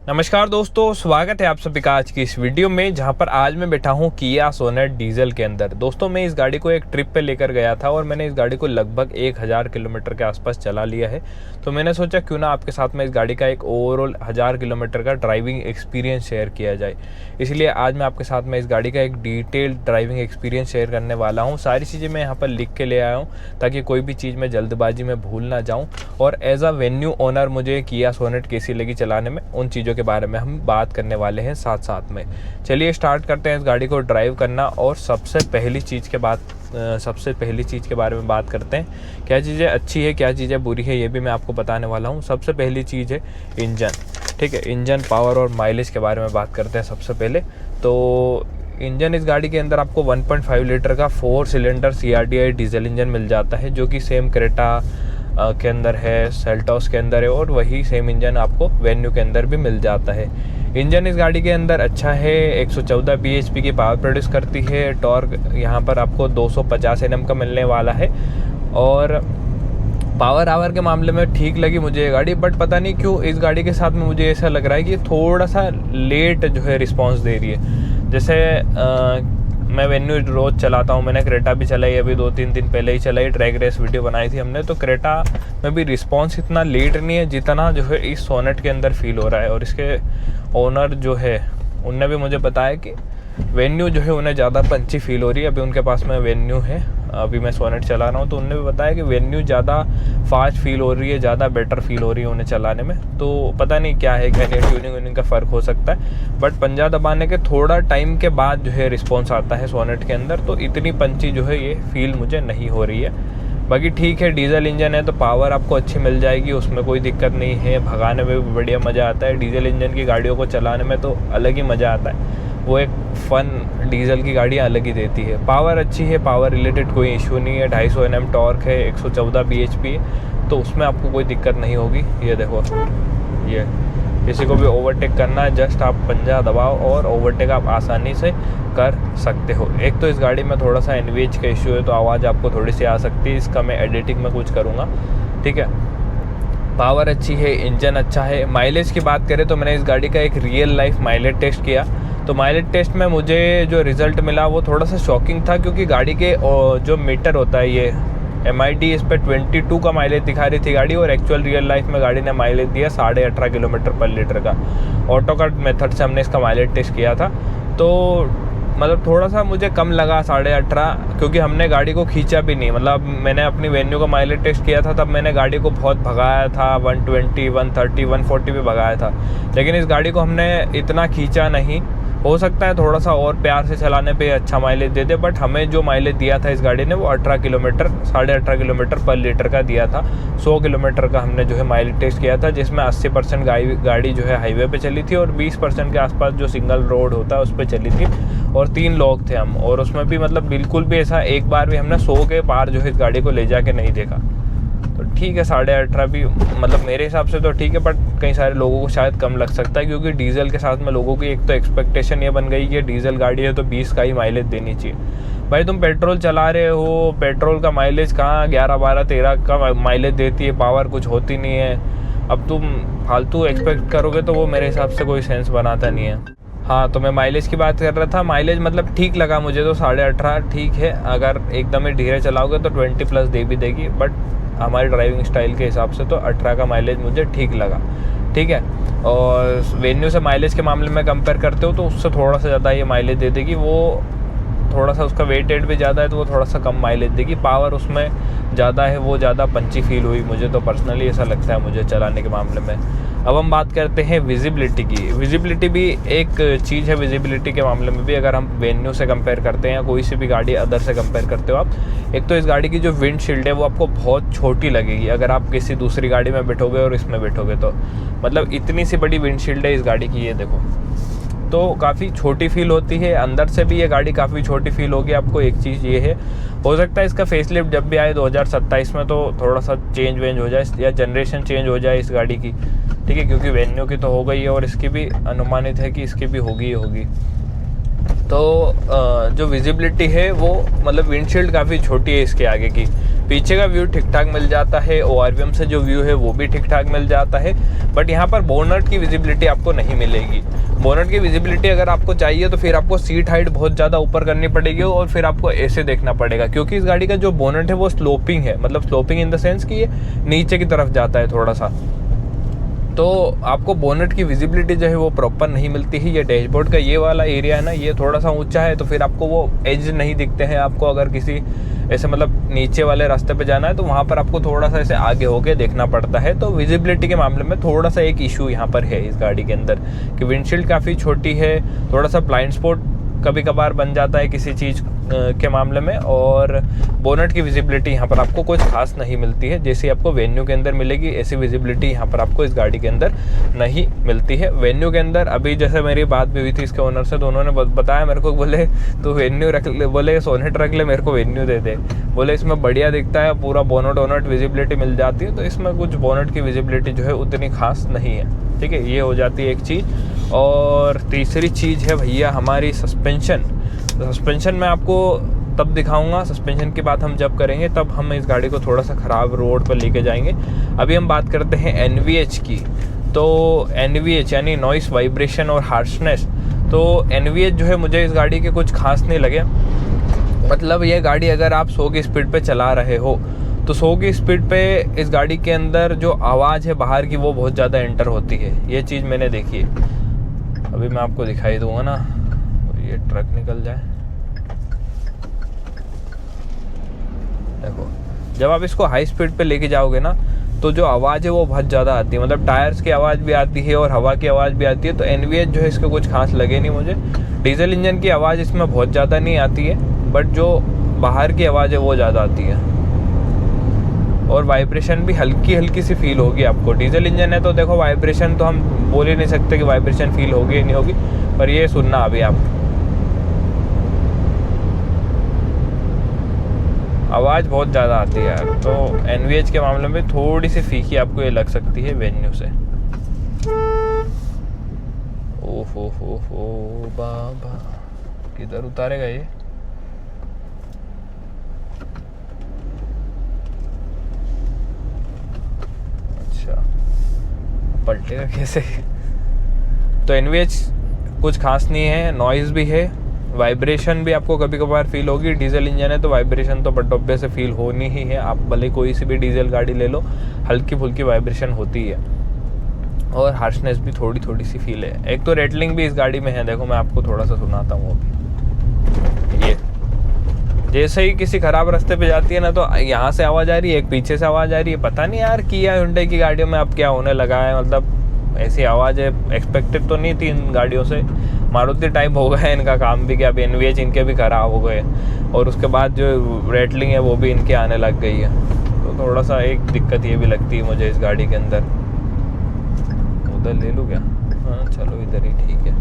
नमस्कार दोस्तों, स्वागत है आप सभी का आज की इस वीडियो में, जहां पर आज मैं बैठा हूं किया सोनेट डीजल के अंदर। दोस्तों, मैं इस गाड़ी को एक ट्रिप पे लेकर गया था और मैंने इस गाड़ी को लगभग 1000 किलोमीटर के आसपास चला लिया है। तो मैंने सोचा क्यों ना आपके साथ में इस गाड़ी का एक ओवरऑल 1000 किलोमीटर का ड्राइविंग एक्सपीरियंस शेयर किया जाए। इसलिए आज मैं आपके साथ में इस गाड़ी का एक डिटेल्ड ड्राइविंग एक्सपीरियंस शेयर करने वाला हूँ। सारी चीज़ें मैं यहाँ पर लिख के ले आया हूँ ताकि कोई भी चीज़ मैं जल्दबाजी में भूल ना जाऊँ। और एज अ वेन्यू ओनर मुझे किया सोनेट कैसी लगी चलाने में, उन चीज़ों के बारे में हम बात करने वाले हैं साथ साथ में। चलिए स्टार्ट करते हैं इस गाड़ी को ड्राइव करना। और सबसे पहली चीज़ के बारे में बात करते हैं, क्या चीज़ें अच्छी है क्या चीज़ें बुरी है, ये भी मैं आपको बताने वाला हूँ। सबसे पहली चीज़ है इंजन। ठीक है, इंजन, पावर और माइलेज के बारे में बात करते हैं सबसे पहले। तो इंजन इस गाड़ी के अंदर आपको 1.5 लीटर का 4 सिलेंडर CRDI डीजल इंजन मिल जाता है, जो कि सेम क्रेटा के अंदर है, सेल्टॉस के अंदर है, और वही सेम इंजन आपको वेन्यू के अंदर भी मिल जाता है। इंजन इस गाड़ी के अंदर अच्छा है, 114 bhp की पावर प्रोड्यूस करती है। टॉर्क यहाँ पर आपको 250 Nm का मिलने वाला है। और पावर आवर के मामले में ठीक लगी मुझे ये गाड़ी, बट पता नहीं क्यों इस गाड़ी के साथ में मुझे ऐसा लग रहा है कि थोड़ा सा लेट जो है रिस्पॉन्स दे रही है। जैसे मैं वेन्यू रोज़ चलाता हूँ, मैंने क्रेटा भी चलाई, अभी 2-3 दिन पहले ही चलाई, ट्रैक रेस वीडियो बनाई थी हमने। तो क्रेटा में भी रिस्पॉन्स इतना लेट नहीं है जितना जो है इस सोनेट के अंदर फील हो रहा है। और इसके ओनर जो है उनने भी मुझे बताया कि वेन्यू जो है उन्हें ज़्यादा पंची फील हो रही है। अभी उनके पास में वेन्यू है, अभी मैं सोनेट चला रहा हूँ, तो उनने भी बताया कि वेन्यू ज़्यादा फास्ट फील हो रही है, ज़्यादा बेटर फील हो रही है उन्हें चलाने में। तो पता नहीं क्या है, क्या ट्यूनिंग व्यूनिंग का फ़र्क हो सकता है, बट पंजा दबाने के थोड़ा टाइम के बाद जो है रिस्पॉन्स आता है सोनेट के अंदर। तो इतनी पंची जो है ये फील मुझे नहीं हो रही है। बाकी ठीक है, डीजल इंजन है तो पावर आपको अच्छी मिल जाएगी, उसमें कोई दिक्कत नहीं है। भगाने में भी बढ़िया मज़ा आता है। डीजल इंजन की गाड़ियों को चलाने में तो अलग ही मज़ा आता है, वो एक फ़न डीजल की गाड़ियाँ अलग ही देती है। पावर अच्छी है, पावर रिलेटेड कोई इशू नहीं है। 250 Nm टॉर्क है, 114 bhp है, तो उसमें आपको कोई दिक्कत नहीं होगी। ये देखो, ये किसी को भी ओवरटेक करना है, जस्ट आप पंजा दबाओ और ओवरटेक आप आसानी से कर सकते हो। एक तो इस गाड़ी में थोड़ा सा NVH का इशू है, तो आवाज़ आपको थोड़ी सी आ सकती है, इसका मैं एडिटिंग में कुछ करूँगा। ठीक है, पावर अच्छी है, इंजन अच्छा है। माइलेज की बात करें तो मैंने इस गाड़ी का एक रियल लाइफ माइलेज टेस्ट किया। तो माइलेज टेस्ट में मुझे जो रिज़ल्ट मिला वो थोड़ा सा शॉकिंग था, क्योंकि गाड़ी के जो मीटर होता है, ये MID, इस पर 22 का माइलेज दिखा रही थी गाड़ी, और एक्चुअल रियल लाइफ में गाड़ी ने माइलेज दिया 18.5 किलोमीटर पर लीटर का। ऑटो कट मेथड से हमने इसका माइलेज टेस्ट किया था, तो मतलब थोड़ा सा मुझे कम लगा 18.5, क्योंकि हमने गाड़ी को खींचा भी नहीं। मतलब मैंने अपनी वेन्यू का माइलेज टेस्ट किया था, तब मैंने गाड़ी को बहुत भगाया था, 120, 130, 140 पे भगाया था। लेकिन इस गाड़ी को हमने इतना खींचा नहीं। हो सकता है थोड़ा सा और प्यार से चलाने पे अच्छा माइलेज दे दे, बट हमें जो माइलेज दिया था इस गाड़ी ने वो 18 किलोमीटर, 18.5 किलोमीटर पर लीटर का दिया था। 100 किलोमीटर का हमने जो है माइलेज टेस्ट किया था, जिसमें 80% गाड़ी जो है हाईवे पे चली थी, और 20% के आसपास जो सिंगल रोड होता है उस पर चली थी। और 3 लोग थे हम, और उसमें भी मतलब बिल्कुल भी ऐसा एक बार भी हमने 100 के पार जो है इस गाड़ी को ले जाके नहीं देखा। तो ठीक है, 18.5 भी मतलब मेरे हिसाब से तो ठीक है, बट कई सारे लोगों को शायद कम लग सकता है, क्योंकि डीजल के साथ में लोगों की एक तो एक्सपेक्टेशन ये बन गई कि डीजल गाड़ी है तो 20 का ही माइलेज देनी चाहिए। भाई तुम पेट्रोल चला रहे हो, पेट्रोल का माइलेज कहाँ 11, 12, 13 का माइलेज देती है, पावर कुछ होती नहीं है। अब तुम फालतू एक्सपेक्ट करोगे तो वो मेरे हिसाब से कोई सेंस बनाता नहीं है। हाँ, तो मैं माइलेज की बात कर रहा था। माइलेज मतलब ठीक लगा मुझे, तो 18.5 ठीक है। अगर एकदम ही धीरे चलाओगे तो 20+ दे भी देगी, बट हमारी ड्राइविंग स्टाइल के हिसाब से तो 18 का माइलेज मुझे ठीक लगा। ठीक है, और वेन्यू से माइलेज के मामले में कंपेयर करते हो तो उससे थोड़ा सा ज़्यादा ये माइलेज दे देगी। वो थोड़ा सा उसका वेटेड भी ज़्यादा है, तो वो थोड़ा सा कम माइलेज देगी। पावर उसमें ज़्यादा है, वो ज़्यादा पंची फील हुई मुझे, तो पर्सनली ऐसा लगता है मुझे चलाने के मामले में। अब हम बात करते हैं विजिबिलिटी की। विजिबिलिटी भी एक चीज़ है, विजिबिलिटी के मामले में भी अगर हम वेन्यू से कंपेयर करते हैं या कोई सी भी गाड़ी अदर से कंपेयर करते हो आप, एक तो इस गाड़ी की जो विंडशील्ड है वो आपको बहुत छोटी लगेगी अगर आप किसी दूसरी गाड़ी में बैठोगे और इसमें बैठोगे तो। मतलब इतनी सी बड़ी विंडशील्ड है इस गाड़ी की, ये देखो, तो काफ़ी छोटी फील होती है। अंदर से भी ये गाड़ी काफ़ी छोटी फील होगी आपको। एक चीज़ ये है, हो सकता है इसका फेसलिफ्ट जब भी आए 2027 में तो थोड़ा सा चेंज वेंज हो जाए, या जनरेशन चेंज हो जाए इस गाड़ी की। ठीक है, क्योंकि वेन्यू की तो हो गई है और इसकी भी अनुमानित है कि इसकी भी होगी ही होगी। तो जो विजिबिलिटी है वो मतलब विंडशील्ड काफ़ी छोटी है इसके आगे की। पीछे का व्यू ठीक ठाक मिल जाता है, ORVM से जो व्यू है वो भी ठीक ठाक मिल जाता है, बट यहाँ पर बोनट की विजिबिलिटी आपको नहीं मिलेगी। बोनट की विजिबिलिटी अगर आपको चाहिए तो फिर आपको सीट हाइट बहुत ज़्यादा ऊपर करनी पड़ेगी और फिर आपको ऐसे देखना पड़ेगा, क्योंकि इस गाड़ी का जो बोनट है वो स्लोपिंग है, मतलब स्लोपिंग इन द सेंस कि ये नीचे की तरफ जाता है थोड़ा सा, तो आपको बोनट की विजिबिलिटी जो है वो प्रॉपर नहीं मिलती है। ये डैशबोर्ड का ये वाला एरिया है ना, ये थोड़ा सा ऊंचा है, तो फिर आपको वो एज नहीं दिखते हैं। आपको अगर किसी ऐसे मतलब नीचे वाले रास्ते पे जाना है तो वहाँ पर आपको थोड़ा सा ऐसे आगे होके देखना पड़ता है। तो विजिबिलिटी के मामले में थोड़ा सा एक इशू यहाँ पर है इस गाड़ी के अंदर कि विंडशील्ड काफ़ी छोटी है, थोड़ा सा ब्लाइंड स्पॉट कभी कभार बन जाता है किसी चीज़ के मामले में, और बोनट की विजिबिलिटी यहाँ पर आपको कुछ खास नहीं मिलती है। जैसे आपको वेन्यू के अंदर मिलेगी ऐसी विजिबिलिटी यहाँ पर आपको इस गाड़ी के अंदर नहीं मिलती है। वेन्यू के अंदर अभी जैसे मेरी बात भी हुई थी इसके ओनर से, तो उन्होंने बताया मेरे को, बोले तो वेन्यू रख ले, बोले सोनेट रख ले, मेरे को वेन्यू दे दे, बोले इसमें बढ़िया दिखता है, पूरा बोनट वोनट विजिबिलिटी मिल जाती है। तो इसमें कुछ बोनट की विजिबिलिटी जो है उतनी खास नहीं है, ठीक है, ये हो जाती है एक चीज़। और तीसरी चीज़ है भैया हमारी सस्पेंशन। सस्पेंशन में आपको तब दिखाऊंगा, सस्पेंशन की बात हम जब करेंगे तब हम इस गाड़ी को थोड़ा सा ख़राब रोड पर लेके जाएंगे। अभी हम बात करते हैं NVH की। तो NVH यानी नॉइस, वाइब्रेशन और हार्शनेस। तो NVH जो है मुझे इस गाड़ी के कुछ खास नहीं लगे। मतलब ये गाड़ी अगर आप 100 की स्पीड पे चला रहे हो तो 100 की स्पीड पे इस गाड़ी के अंदर जो आवाज़ है बाहर की वो बहुत ज़्यादा एंटर होती है। ये चीज़ मैंने देखी है। अभी मैं आपको दिखाई दूंगा ना, ये ट्रक निकल जाए, देखो जब आप इसको हाई स्पीड पे लेके जाओगे ना तो जो आवाज़ है वो बहुत ज़्यादा आती है, मतलब टायर्स की आवाज़ भी आती है और हवा की आवाज़ भी आती है। तो NVH जो है इसके कुछ खास लगे नहीं मुझे। डीजल इंजन की आवाज़ इसमें बहुत ज़्यादा नहीं आती है, बट जो बाहर की आवाज़ है वो ज़्यादा आती है, और वाइब्रेशन भी हल्की हल्की सी फील होगी आपको। डीजल इंजन है तो देखो वाइब्रेशन तो हम बोल ही नहीं सकते कि वाइब्रेशन फील होगी या नहीं होगी, पर ये सुनना अभी आप, आवाज़ बहुत ज़्यादा आती है यार। तो NVH के मामले में थोड़ी सी फीकी आपको ये लग सकती है वेन्यू से। ओहो बाबा, किधर उतारेगा ये? अच्छा, पलटेगा कैसे? तो NVH कुछ खास नहीं है, नॉइज़ भी है, वाइब्रेशन भी आपको कभी कभार फील होगी। डीजल इंजन है तो वाइब्रेशन तो बटोबे से फील होनी ही है। आप भले कोई सी भी डीजल गाड़ी ले लो, हल्की फुल्की वाइब्रेशन होती है, और हार्शनेस भी थोड़ी थोड़ी सी फील है। एक तो रेटलिंग भी इस गाड़ी में है, देखो मैं आपको थोड़ा सा सुनाता हूँ अभी। ये जैसे ही किसी ख़राब रास्ते पे जाती है ना तो यहाँ से आवाज़ आ रही है, एक पीछे से आवाज़ आ रही है, पता नहीं यार किया हुंडई की गाड़ियों में अब क्या होने लगा है। मतलब ऐसी आवाज़ है, एक्सपेक्टेड तो नहीं थी इन गाड़ियों से। मारुति टाइप हो गया है इनका काम भी, कि अब NVH इनके भी ख़राब हो गए, और उसके बाद जो रेटलिंग है वो भी इनके आने लग गई है। तो थोड़ा सा एक दिक्कत ये भी लगती है मुझे इस गाड़ी के अंदर। उधर ले लूँ क्या? हाँ चलो इधर ही ठीक है।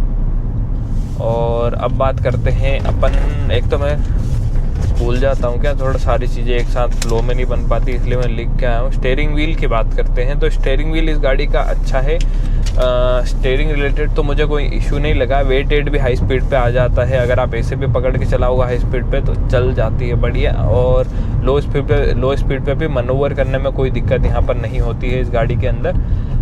और अब बात करते हैं अपन, एक तो मैं भूल जाता हूँ क्या, थोड़ा सारी चीज़ें एक साथ फ्लो में नहीं बन पाती, इसलिए मैं लिख के आया हूँ। स्टीयरिंग व्हील की बात करते हैं। तो स्टीयरिंग व्हील इस गाड़ी का अच्छा है। स्टीयरिंग रिलेटेड तो मुझे कोई इशू नहीं लगा। वेटेड भी हाई स्पीड पे आ जाता है, अगर आप ऐसे भी पकड़ के चलाओगे हाई स्पीड पे तो चल जाती है बढ़िया। और लो स्पीड पे भी मनोवर करने में कोई दिक्कत यहाँ पर नहीं होती है इस गाड़ी के अंदर।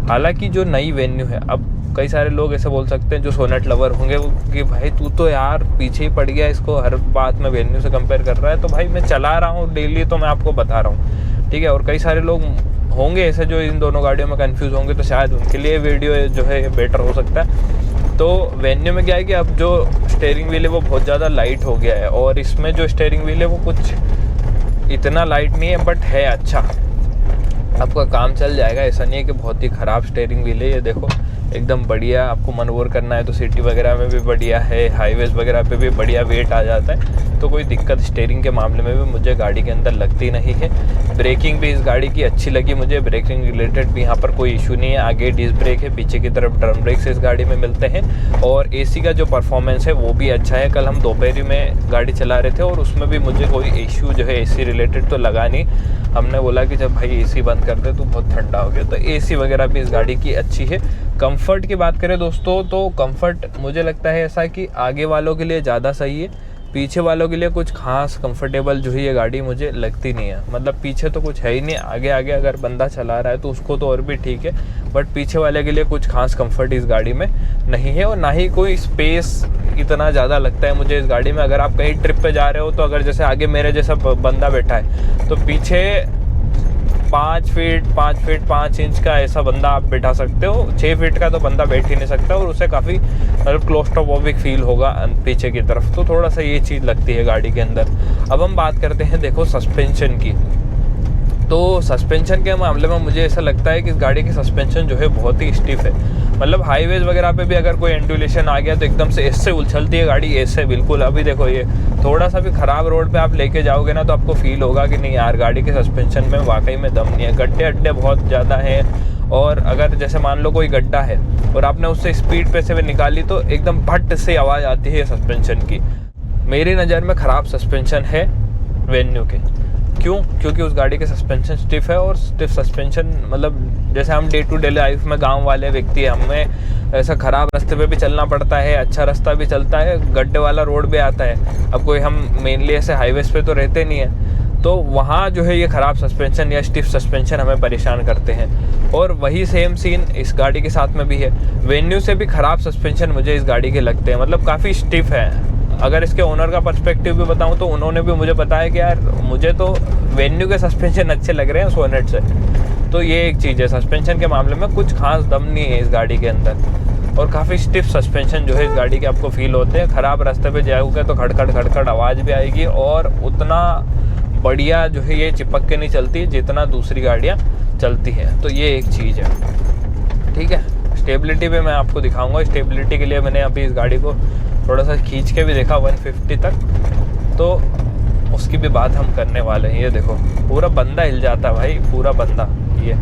हालांकि जो नई वेन्यू है, अब कई सारे लोग ऐसे बोल सकते हैं जो सोनेट लवर होंगे कि भाई तू तो यार पीछे ही पड़ गया, इसको हर बात में वेन्यू से कंपेयर कर रहा है। तो भाई मैं चला रहा हूँ डेली, तो मैं आपको बता रहा हूँ, ठीक है। और कई सारे लोग होंगे ऐसे जो इन दोनों गाड़ियों में कंफ्यूज होंगे, तो शायद उनके लिए वीडियो जो है बेटर हो सकता है। तो वेन्यू में क्या है कि अब जो स्टीयरिंग व्हील है वो बहुत ज़्यादा लाइट हो गया है, और इसमें जो स्टीयरिंग व्हील है वो कुछ इतना लाइट नहीं है, बट है अच्छा, आपका काम चल जाएगा। ऐसा नहीं है कि बहुत ही ख़राब स्टीयरिंग व्हील है। ये देखो एकदम बढ़िया, आपको मनोवर करना है तो सिटी वगैरह में भी बढ़िया है, हाईवेज वगैरह पे भी बढ़िया वेट आ जाता है। तो कोई दिक्कत स्टीयरिंग के मामले में भी मुझे गाड़ी के अंदर लगती नहीं है। ब्रेकिंग भी इस गाड़ी की अच्छी लगी मुझे, ब्रेकिंग रिलेटेड भी यहाँ पर कोई इशू नहीं है। आगे डिस्क ब्रेक है, पीछे की तरफ ड्रम ब्रेक्स इस गाड़ी में मिलते हैं, और AC का जो परफॉर्मेंस है वो भी अच्छा है। कल हम दोपहरी में गाड़ी चला रहे थे और उसमें भी मुझे कोई इशू जो है AC रिलेटेड तो लगा नहीं। हमने बोला कि जब भाई AC बंद कर दे तो बहुत ठंडा हो गया, तो AC वगैरह भी इस गाड़ी की अच्छी है। कंफर्ट की बात करें दोस्तों, तो कंफर्ट मुझे लगता है ऐसा कि आगे वालों के लिए ज़्यादा सही है, पीछे वालों के लिए कुछ खास कंफर्टेबल जो है ये गाड़ी मुझे लगती नहीं है। मतलब पीछे तो कुछ है ही नहीं, आगे आगे अगर बंदा चला रहा है तो उसको तो और भी ठीक है, बट पीछे वाले के लिए कुछ खास कंफर्ट इस गाड़ी में नहीं है, और ना ही कोई स्पेस इतना ज़्यादा लगता है मुझे इस गाड़ी में। अगर आप कहीं ट्रिप पे जा रहे हो तो अगर जैसे आगे मेरे जैसा बंदा बैठा है तो पीछे 5 फीट 5 इंच का ऐसा बंदा आप बैठा सकते हो, 6 फीट का तो बंदा बैठ ही नहीं सकता, और उसे काफ़ी मतलब क्लोस्ट्रोफोबिक फील होगा पीछे की तरफ। तो थोड़ा सा ये चीज़ लगती है गाड़ी के अंदर। अब हम बात करते हैं देखो सस्पेंशन की। तो सस्पेंशन के मामले में मुझे ऐसा लगता है कि इस गाड़ी की सस्पेंशन जो है बहुत ही स्टिफ है। मतलब हाईवेज वगैरह पे भी अगर कोई एंडुलेशन आ गया तो एकदम से ऐसे उछलती है गाड़ी, ऐसे बिल्कुल। अभी देखो ये थोड़ा सा भी ख़राब रोड पे आप लेके जाओगे ना तो आपको फील होगा कि नहीं यार गाड़ी के सस्पेंशन में वाकई में दम नहीं है। गड्ढे अड्डे बहुत ज़्यादा हैं, और अगर जैसे मान लो कोई गड्ढा है और आपने उससे स्पीड पे से निकाली तो एकदम भट्ट से आवाज़ आती है सस्पेंशन की। मेरी नज़र में ख़राब सस्पेंशन है वेन्यू के। क्यों? क्योंकि उस गाड़ी के सस्पेंशन स्टिफ है, और स्टिफ सस्पेंशन मतलब जैसे हम डे टू डे लाइफ में गांव वाले व्यक्ति हैं, हमें ऐसा ख़राब रास्ते पे भी चलना पड़ता है, अच्छा रास्ता भी चलता है, गड्ढे वाला रोड भी आता है। अब कोई हम मेनली ऐसे हाईवेज पे तो रहते नहीं हैं, तो वहाँ जो है ये ख़राब सस्पेंशन या स्टिफ सस्पेंशन हमें परेशान करते हैं। और वही सेम सीन इस गाड़ी के साथ में भी है। वेन्यू से भी ख़राब सस्पेंशन मुझे इस गाड़ी के लगते हैं, मतलब काफ़ी स्टिफ है। अगर इसके ओनर का पर्सपेक्टिव भी बताऊं तो उन्होंने भी मुझे बताया कि यार मुझे तो वेन्यू के सस्पेंशन अच्छे लग रहे हैं सोनेट से। तो ये एक चीज़ है, सस्पेंशन के मामले में कुछ खास दम नहीं है इस गाड़ी के अंदर, और काफ़ी स्टिफ सस्पेंशन जो है इस गाड़ी के आपको फील होते हैं। ख़राब रास्ते पे जाओगे तो खड़खड़ खड़खड़ आवाज़ भी आएगी, और उतना बढ़िया जो है ये चिपक के नहीं चलती जितना दूसरी गाड़ियाँ चलती हैं। तो ये एक चीज़ है, ठीक है। स्टेबिलिटी पे मैं आपको दिखाऊंगा। स्टेबिलिटी के लिए मैंने अभी इस गाड़ी को थोड़ा सा खींच के भी देखा 150 तक, तो उसकी भी बात हम करने वाले हैं। ये देखो पूरा बंदा हिल जाता है भाई, पूरा बंदा। ये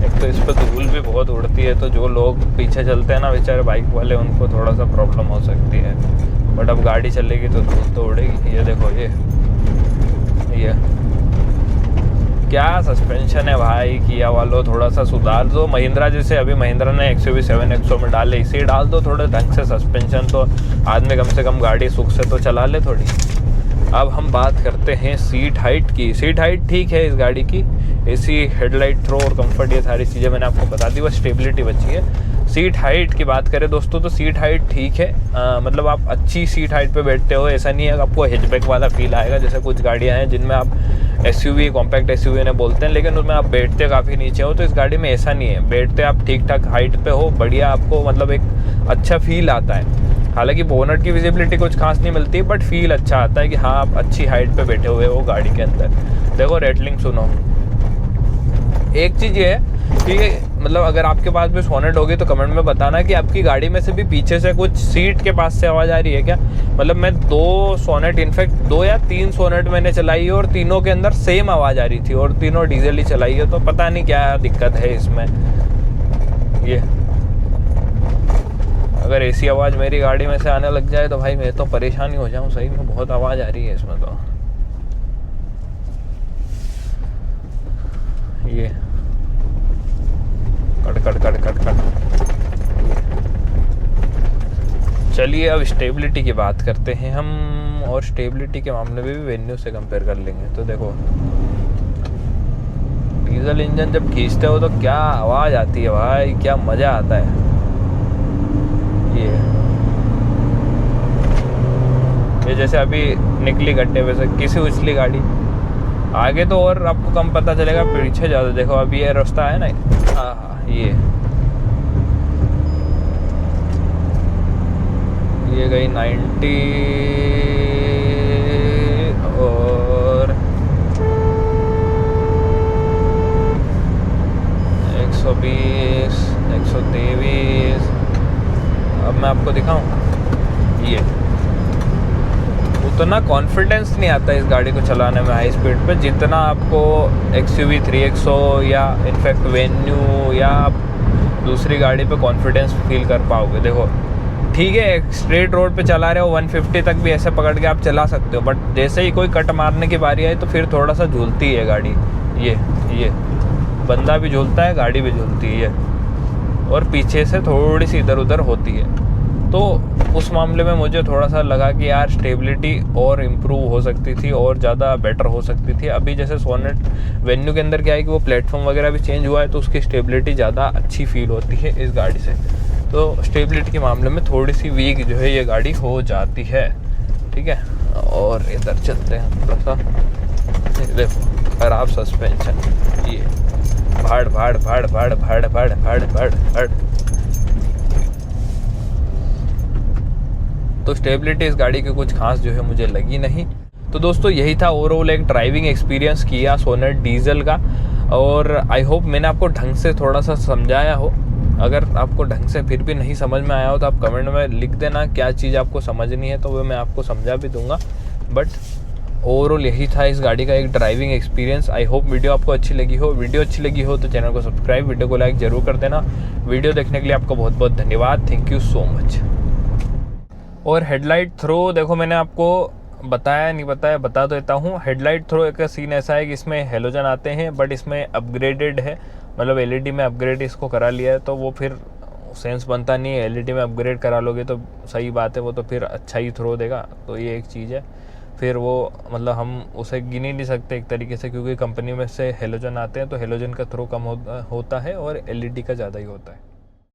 एक तो इस पर धूल भी बहुत उड़ती है, तो जो लोग पीछे चलते हैं ना बेचारे बाइक वाले, उनको थोड़ा सा प्रॉब्लम हो सकती है, बट अब गाड़ी चलेगी तो धूल तो उड़ेगी। ये देखो ये क्या सस्पेंशन है भाई, किया वालों थोड़ा सा सुधार दो। महिंद्रा जैसे अभी महिंद्रा ने XUV 7XO में डाले, इसे डाल दो थोड़े ढंग से सस्पेंशन, तो आदमी कम से कम गाड़ी सुख से तो चला ले थोड़ी। अब हम बात करते हैं सीट हाइट की। सीट हाइट ठीक है इस गाड़ी की, AC हेडलाइट थ्रो और कंफर्ट ये सारी चीज़ें मैंने आपको बता दी, बस स्टेबिलिटी बची है। सीट हाइट की बात करें दोस्तों तो सीट हाइट ठीक है, मतलब आप अच्छी सीट हाइट पे बैठते हो। ऐसा नहीं है कि आपको हैचबैक वाला फील आएगा, जैसे कुछ गाड़ियां हैं जिनमें आप SUV कॉम्पैक्ट SUV ने बोलते हैं, लेकिन उसमें आप बैठते काफ़ी नीचे हो। तो इस गाड़ी में ऐसा नहीं है, बैठते आप ठीक ठाक हाइट पे हो, बढ़िया आपको मतलब एक अच्छा फील आता है। हालांकि बोनट की विजिबिलिटी कुछ खास नहीं मिलती, बट फील अच्छा आता है कि हाँ आप अच्छी हाइट पे बैठे हुए हो गाड़ी के अंदर। देखो रेटलिंग सुनो। एक चीज़ ये है कि मतलब अगर आपके पास भी सोनेट होगी तो कमेंट में बताना कि आपकी गाड़ी में से भी पीछे से कुछ सीट के पास से आवाज़ आ रही है क्या। मतलब मैं 2 सोनेट, इनफैक्ट 2 या 3 सोनेट मैंने चलाई है, और तीनों के अंदर सेम आवाज़ आ रही थी, और तीनों डीजल ही चलाई है, तो पता नहीं क्या दिक्कत है इसमें। ये अगर ऐसी आवाज़ मेरी गाड़ी में से आने लग जाए तो भाई मैं तो परेशान ही हो जाऊँ, सही में बहुत आवाज़ आ रही है इसमें। तो ये cut cut cut cut cut. चलिए अब स्टेबिलिटी की बात करते हैं हम, और स्टेबिलिटी के मामले में भी वेन्यू से कंपेयर कर लेंगे। तो देखो डीजल इंजन जब खींचते हो तो क्या आवाज़ आती है भाई, क्या मज़ा आता है। ये जैसे अभी निकली गड्ढे में से किसी उछली गाड़ी, आगे तो और आपको कम पता चलेगा, पीछे ज़्यादा। देखो अभी ये रास्ता है ना, ये गई 90 और 120 123। अब मैं आपको दिखाऊं, ये उतना कॉन्फिडेंस नहीं आता इस गाड़ी को चलाने में हाई स्पीड पे, जितना आपको XUV 3XO या इनफैक्ट वेन्यू या दूसरी गाड़ी पे कॉन्फिडेंस फील कर पाओगे। देखो ठीक है, स्ट्रेट रोड पे चला रहे हो 150 तक भी ऐसे पकड़ के आप चला सकते हो, बट जैसे ही कोई कट मारने की बारी आई तो फिर थोड़ा सा झूलती है गाड़ी। ये बंदा भी झूलता है, गाड़ी भी झूलती है, और पीछे से थोड़ी सी इधर उधर होती है। तो उस मामले में मुझे थोड़ा सा लगा कि यार स्टेबिलिटी और इम्प्रूव हो सकती थी और ज़्यादा बेटर हो सकती थी। अभी जैसे सोनेट वेन्यू के अंदर क्या है कि वो प्लेटफॉर्म वगैरह भी चेंज हुआ है, तो उसकी स्टेबिलिटी ज़्यादा अच्छी फील होती है इस गाड़ी से। तो स्टेबिलिटी के मामले में थोड़ी सी वीक जो है ये गाड़ी हो जाती है, ठीक है। और इधर चलते हैं थोड़ा सा, देखो खराब सस्पेंशन, ये भाड़ भाड़ भाड़ भाड़ भाड़ भाड़ भाड़ भाड़ भाड़। तो स्टेबिलिटी इस गाड़ी की कुछ खास जो है मुझे लगी नहीं। तो दोस्तों यही था ओवरऑल एक ड्राइविंग एक्सपीरियंस किया सोनेट डीजल का, और आई होप मैंने आपको ढंग से थोड़ा सा समझाया हो। अगर आपको ढंग से फिर भी नहीं समझ में आया हो तो आप कमेंट में लिख देना क्या चीज़ आपको समझनी है, तो वो मैं आपको समझा भी दूंगा। बट ओवरऑल यही था इस गाड़ी का एक driving experience. I hope video आपको अच्छी लगी हो। वीडियो अच्छी लगी हो तो चैनल को सब्सक्राइब, वीडियो को लाइक ज़रूर कर देना। वीडियो देखने के लिए आपको बहुत बहुत धन्यवाद। Thank you so much. और हेडलाइट थ्रो देखो, मैंने आपको बताया नहीं बताया, बता देता हूँ। हेडलाइट थ्रो का सीन ऐसा है कि इसमें हेलोजन आते हैं, बट इसमें अपग्रेडेड है, मतलब एलईडी में अपग्रेड इसको करा लिया है, तो वो फिर सेंस बनता नहीं है। एलईडी में अपग्रेड करा लोगे तो सही बात है, वो तो फिर अच्छा ही थ्रो देगा। तो ये एक चीज़ है, फिर वो मतलब हम उसे गिन ही नहीं सकते एक तरीके से, क्योंकि कंपनी में से हेलोजन आते हैं तो हेलोजन का थ्रो कम होता है और एलईडी का ज़्यादा ही होता है।